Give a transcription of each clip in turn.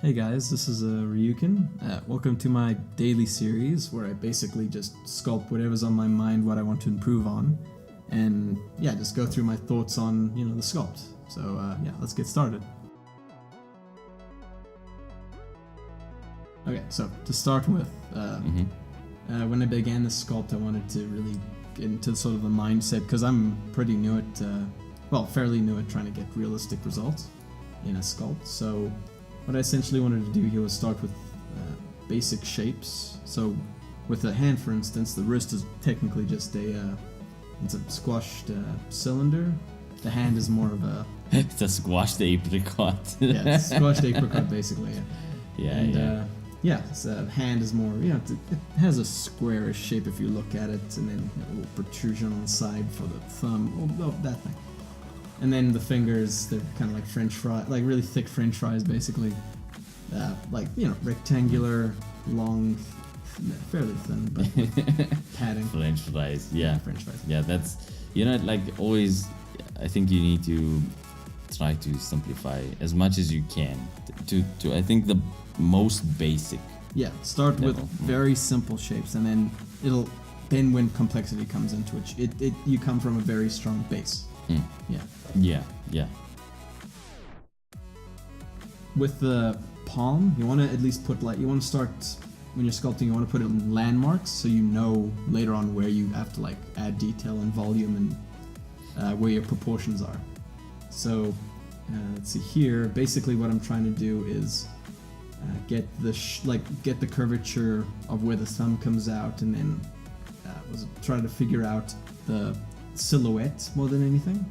Hey guys, this is Ryuken. Welcome to my daily series where I basically just sculpt whatever's on my mind, what I want to improve on, and yeah, just go through my thoughts on, the sculpt. So yeah, let's get started. Okay, so to start with, when I began this sculpt, I wanted to really get into sort of the mindset, because I'm pretty new at, fairly new at trying to get realistic results in a sculpt. So what I essentially wanted to do here was start with basic shapes. So with the hand, for instance, the wrist is technically just it's a squashed cylinder. The hand is more of a... It's a squashed apricot. Yeah, it's a squashed apricot, basically. Yeah. Hand is more, it has a squarish shape if you look at it, and then a little protrusion on the side for the thumb. Oh, that thing. And then the fingers, they're kind of like French fries, like really thick French fries, basically. Rectangular, long, fairly thin, but padding. French fries, yeah. French fries. Yeah, that's, always, I think you need to try to simplify as much as you can to I think, the most basic. Yeah, start level. with very simple shapes, and then when complexity comes into it, you come from a very strong base. Yeah. With the palm, you want to at least put when you're sculpting, you want to put in landmarks so you know later on where you have to add detail and volume and where your proportions are. So let's see here. Basically, what I'm trying to do is get the curvature of where the thumb comes out, and then try to figure out the silhouette more than anything.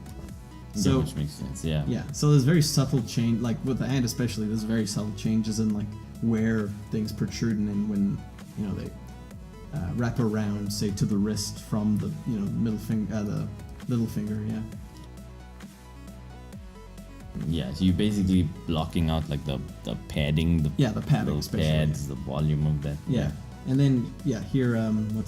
So, which makes sense, yeah. Yeah, so there's very subtle change, with the hand especially, there's very subtle changes in where things protrude, and then when, they wrap around, say, to the wrist from the, middle finger, the little finger, yeah. Yeah, so you're basically blocking out the padding, the padding, especially, pads, the volume of that. Yeah, and then here, I'm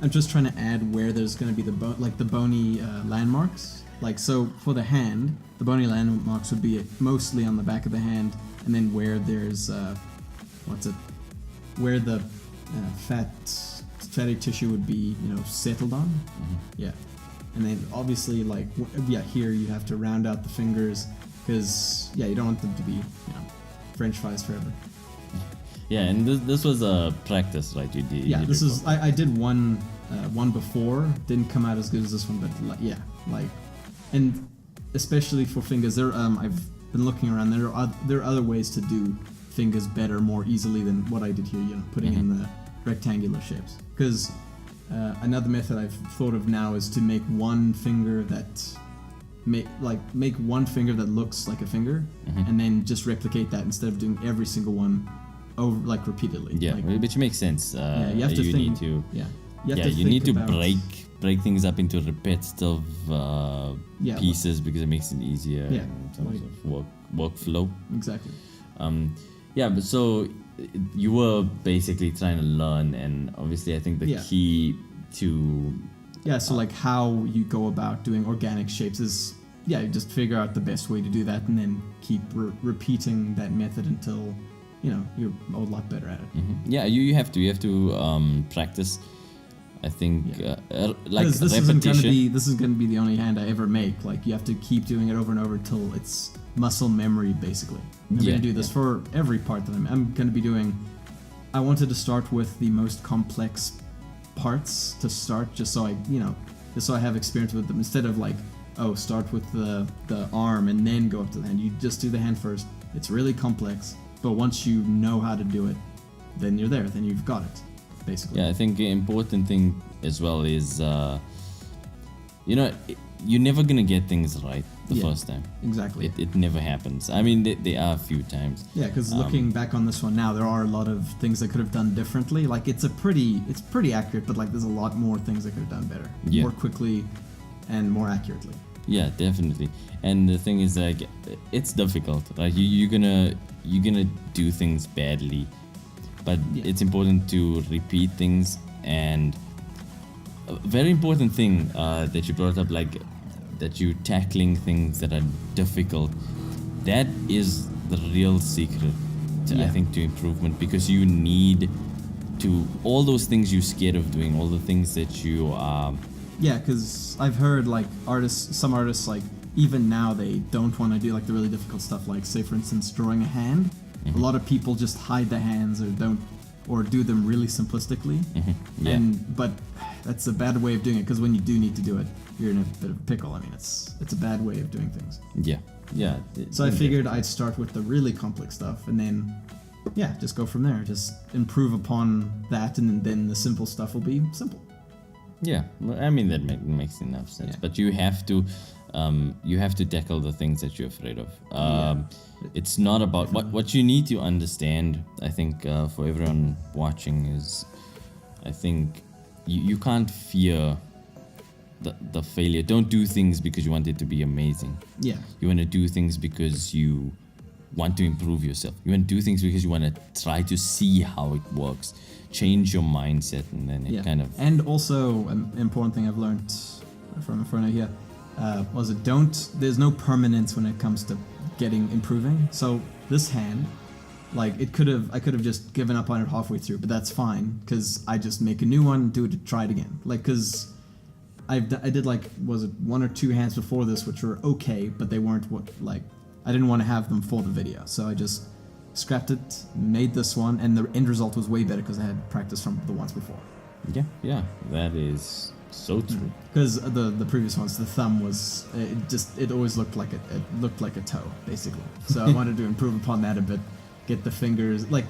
just trying to add where there's going to be the bony landmarks. So for the hand, the bony landmarks would be mostly on the back of the hand, and then where there's where the fatty tissue would be, settled on. Mm-hmm. Yeah, and then obviously here you have to round out the fingers, because you don't want them to be French fries forever. Yeah, and this was a practice, right? You did. Yeah, I did one before. Didn't come out as good as this one, but and especially for fingers, I've been looking around. There are other ways to do fingers better, more easily than what I did here. Putting in the rectangular shapes. Because another method I've thought of now is to make one finger that make one finger that looks like a finger, and then just replicate that instead of doing every single one over repeatedly. Yeah, which makes sense. You have to think. You need to break things up into repetitive pieces, because it makes it easier in terms of workflow. Exactly. But so you were basically trying to learn, and obviously I think the key to how you go about doing organic shapes is you just figure out the best way to do that, and then keep repeating that method until you're a lot better at it. Yeah, you have to practice. I think this isn't gonna be the only hand I ever make. You have to keep doing it over and over until it's muscle memory, basically. I'm gonna do this for every part that I'm gonna be doing. I wanted to start with the most complex parts to start, just so I have experience with them, instead of start with the arm and then go up to the hand. You just do the hand first. It's really complex, but once you know how to do it, then you're there. Then you've got it, basically. Yeah, I think the important thing as well is, you're never gonna get things right the first time. Exactly. It never happens. I mean, there are a few times. Yeah, because looking back on this one now, there are a lot of things I could have done differently. It's pretty accurate, but there's a lot more things I could have done better, more quickly, and more accurately. Yeah, definitely. And the thing is, it's difficult. You're gonna do things badly, but it's important to repeat things. And a very important thing that you brought up, that you're tackling things that are difficult. That is the real secret, I Yeah. think, to improvement, because you need to all those things you're scared of doing, all the things that you Yeah, because I've heard like some artists like even now they don't want to do like the really difficult stuff. Like say for instance, drawing a hand. A lot of people just hide the hands or do them really simplistically. Yeah. But that's a bad way of doing it because when you do need to do it, you're in a bit of a pickle. I mean, it's a bad way of doing things. Yeah. So I figured I'd start with the really complex stuff and then, yeah, just go from there. Just improve upon that, and then the simple stuff will be simple. Yeah, I mean that makes enough sense. Yeah. But you have to tackle the things that you're afraid of. It's not about what you need to understand. I think for everyone watching is, I think you can't fear the failure. Don't do things because you want it to be amazing. Yeah. You want to do things because you want to improve yourself. You want to do things because you want to try to see how it works. Change your mindset, and then it kind of... And also, an important thing I've learned from Inferno here was there's no permanence when it comes to improving. So this hand, like I could have just given up on it halfway through, but that's fine because I just make a new one, try it again. Like because I did like was it 1 or 2 hands before this which were okay, but they weren't I didn't want to have them for the video, so I just scrapped it, made this one, and the end result was way better because I had practice from the ones before. Yeah, that is so true. Because the previous ones, the thumb was it always looked like a toe basically. So I wanted to improve upon that a bit, get the fingers like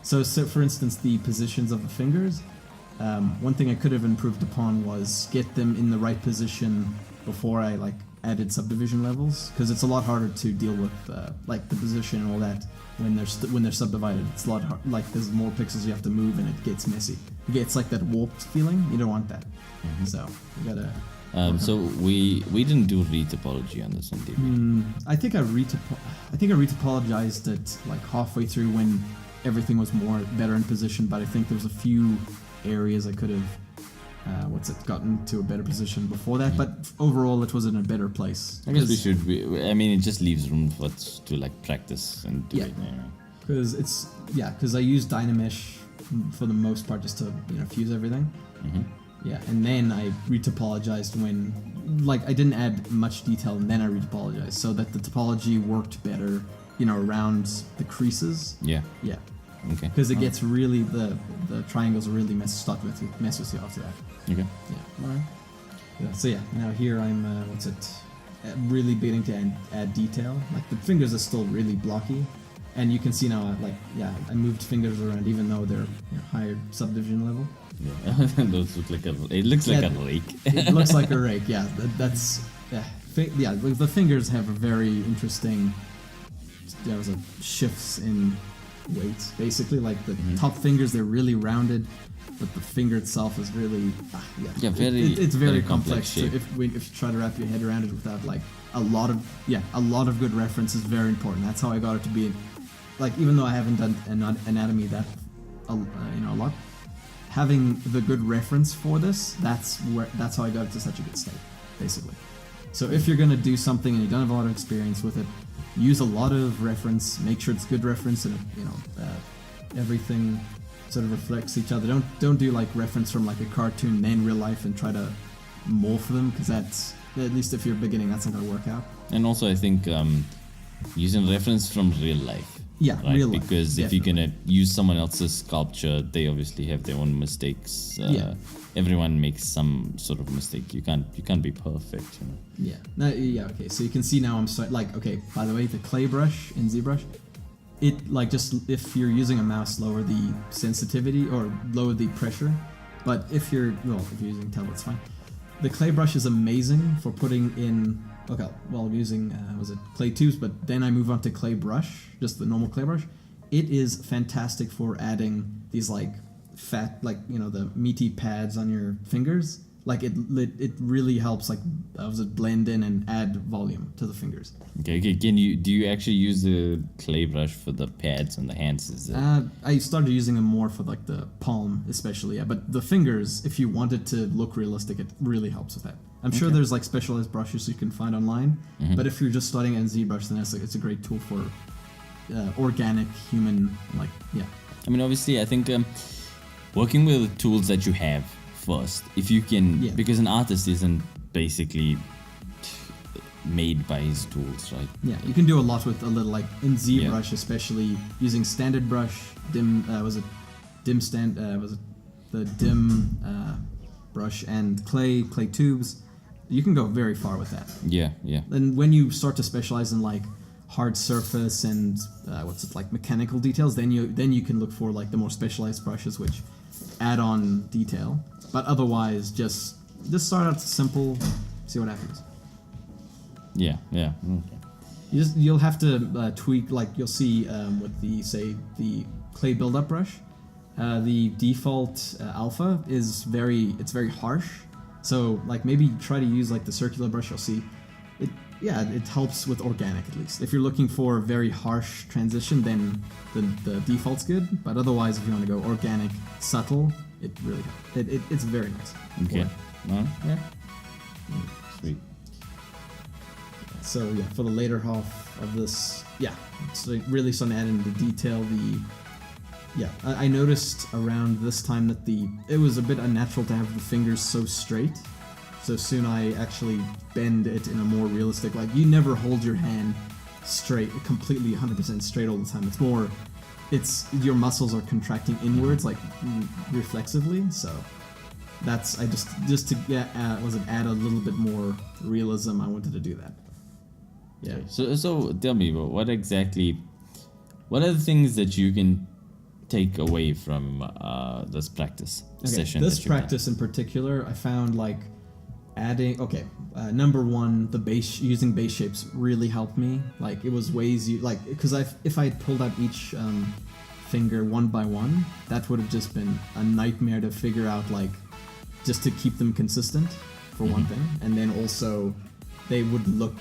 so for instance the positions of the fingers. One thing I could have improved upon was get them in the right position before I added subdivision levels, because it's a lot harder to deal with the position and all that when they're subdivided. It's a lot hard, there's more pixels you have to move and it gets messy. It gets that warped feeling. You don't want that. So you gotta. So we didn't do retopology on this one, did we? I think I retopologized it halfway through when everything was better in position, but I think there's a few areas I could have gotten to a better position before that, but overall it was in a better place. I guess we should. I mean, it just leaves room for us to practice and do it. Because I use Dynamesh for the most part just to fuse everything. Yeah, and then I retopologized when I didn't add much detail, and then I retopologized so that the topology worked better, around the creases. Yeah. Okay. Because it gets really the triangles really mess with you after that. Okay. Yeah. All right. Yeah, so now here I'm really beginning to add detail. The fingers are still really blocky, and you can see now I moved fingers around even though they're higher subdivision level. Yeah. Those look like it looks like a rake. It looks like a rake. Yeah. The fingers have a very interesting. There was shifts in weight, basically. The top fingers, they're really rounded, but the finger itself is really it's very complex. So if you try to wrap your head around it without a lot of good reference is very important. That's how I got it to be even though I haven't done anatomy that a lot, having the good reference for this, that's how I got it to such a good state, basically. So if you're gonna do something and you don't have a lot of experience with it, use a lot of reference, make sure it's good reference, and everything sort of reflects each other. Don't do reference from a cartoon then real life and try to morph them, because that's, at least if you're beginning, that's not gonna work out. And also I think using reference from real life. Yeah, right? Real life. Because if you're gonna use someone else's sculpture, they obviously have their own mistakes. Everyone makes some sort of mistake. You can't be perfect. Yeah. Okay. So you can see now I'm okay. By the way, the clay brush in ZBrush, it just if you're using a mouse, lower the sensitivity or lower the pressure. But if you're using tablet, it's fine. The clay brush is amazing for putting in. Okay, I'm using clay tubes, but then I move on to clay brush, just the normal clay brush. It is fantastic for adding these fat, the meaty pads on your fingers. It really helps blend in and add volume to the fingers. Okay. Do you actually use the clay brush for the pads on the hands? I started using them more for the palm especially, but the fingers, if you want it to look realistic, it really helps with that. I'm sure Okay. there's like specialized brushes you can find online, Mhm. but if you're just starting in ZBrush, then it's a great tool for organic human, like, yeah. I mean, obviously, I think working with the tools that you have first, if you can, Yeah. because an artist isn't basically made by his tools, right? Yeah, you can do a lot with a little, like in Yeah. ZBrush, especially using standard brush, was it the dim brush and clay tubes. You can go very far with that. Yeah, yeah. And when you start to specialize in like hard surface and like mechanical details, then you can look for like the more specialized brushes which add on detail. But otherwise, just start out simple, see what happens. Yeah, yeah. Okay. You'll have to tweak, like you'll see with the clay build-up brush. The default alpha is very harsh. So like maybe try to use like the circular brush. You'll see it helps with organic at least. If you're looking for a very harsh transition, then the default's good. But otherwise, if you want to go organic, subtle, it really it's very nice. Okay. Well, yeah. Sweet. So yeah, for the later half of this, so really starting to add in the detail. I noticed around this time that it was a bit unnatural to have the fingers so straight. So soon I actually bend it in a more realistic, like you never hold your hand straight, completely 100% straight all the time. It's more, your muscles are contracting inwards, like reflexively. So that's, I just to add a little bit more realism, I wanted to do that. Yeah. Okay. So tell me, what are the things that you can take away from this practice session? This practice in particular, I found like adding. Number one, using base shapes really helped me. Like it was ways because if I had pulled out each finger one by one, that would have just been a nightmare to figure out. Like just to keep them consistent for one thing, and then also they would look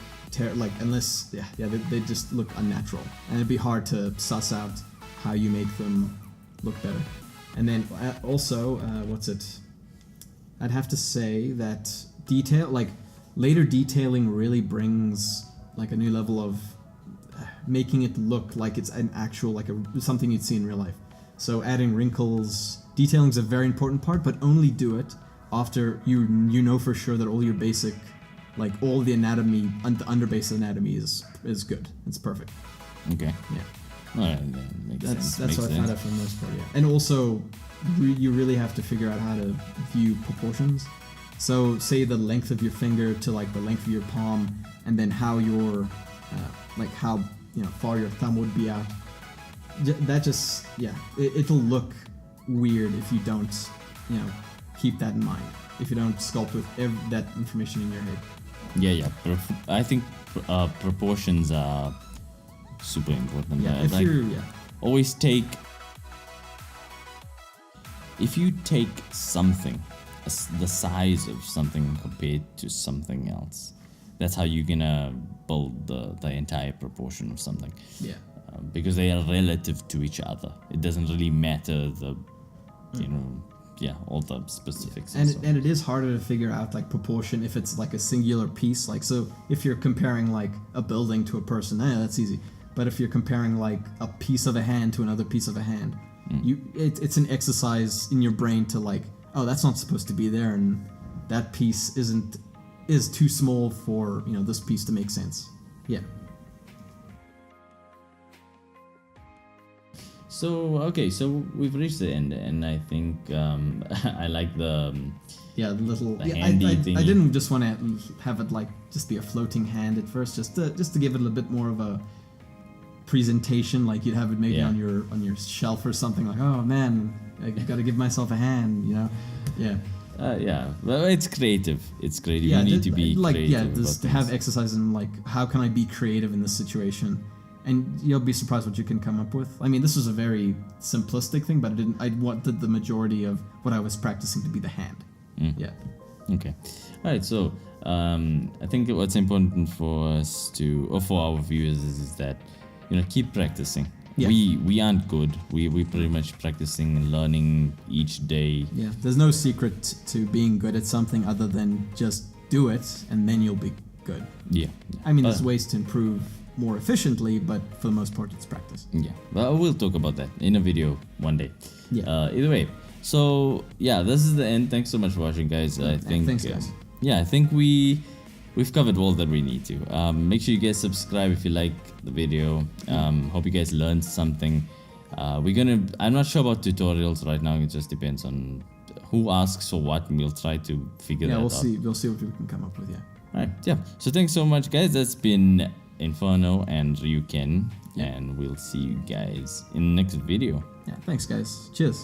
unless they just look unnatural, and it'd be hard to suss out how you make them look better. And then also I'd have to say that later detailing really brings like a new level of making it look like it's an actual something you'd see in real life. So adding wrinkles, detailing is a very important part, but only do it after you know for sure that all your basic, like all the anatomy, the underbase anatomy is good. It's perfect. Okay. Yeah. Alright, that makes sense. That's what I found out for the most part, yeah. And also, you really have to figure out how to view proportions. So, say the length of your finger to like the length of your palm, and then how your, how far your thumb would be out. That just, it'll look weird if you don't, keep that in mind. If you don't sculpt with that information in your head. Yeah. I think proportions are super important. Yeah, always if you take something, the size of something compared to something else, that's how you're gonna build the entire proportion of something. Yeah. Because they are relative to each other. It doesn't really matter all the specifics. And it is harder to figure out like proportion if it's like a singular piece. Like, so if you're comparing like a building to a person, that's easy. But if you're comparing like a piece of a hand to another piece of a hand, it's an exercise in your brain to like, oh, that's not supposed to be there, and that piece is too small for this piece to make sense. Yeah. So we've reached the end, and I think I like the little handy thing. I didn't just want to have it like just be a floating hand at first, just to give it a bit more of a presentation, like you'd have it maybe on your shelf or something, like, oh man, I gotta give myself a hand, Well, it's creative. You need to be creative. Just to have exercise in like, how can I be creative in this situation? And you'll be surprised what you can come up with. I mean, this was a very simplistic thing, but I wanted the majority of what I was practicing to be the hand. Yeah. Okay. All right. So I think what's important for us for our viewers is that keep practicing. Yeah. We aren't good. We pretty much practicing and learning each day. Yeah. There's no secret to being good at something other than just do it, and then you'll be good. Yeah. I mean, there's ways to improve more efficiently, but for the most part, it's practice. Yeah, but we'll talk about that in a video one day. Yeah. Either way, so yeah, this is the end. Thanks so much for watching, guys. I think. Thanks, guys. Yeah, I think we've covered all that we need to. Make sure you guys subscribe if you like the video. Hope you guys learned something. I'm not sure about tutorials right now. It just depends on who asks for what, and we'll try to figure that out. Yeah, we'll see what we can come up with. Yeah. Alright, yeah. So thanks so much, guys. That's been Inferno and Ryuken, and we'll see you guys in the next video. Yeah, thanks, guys. Cheers.